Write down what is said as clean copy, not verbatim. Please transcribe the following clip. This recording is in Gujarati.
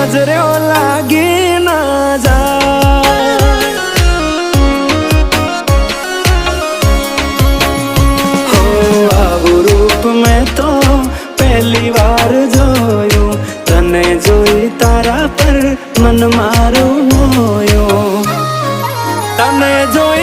નજરો લાગી ના જાય હો આવું રૂપ મેં તો પહેલી વાર જોયું તને જોઈ તારા પર મન મારું મોયું તને જોઈ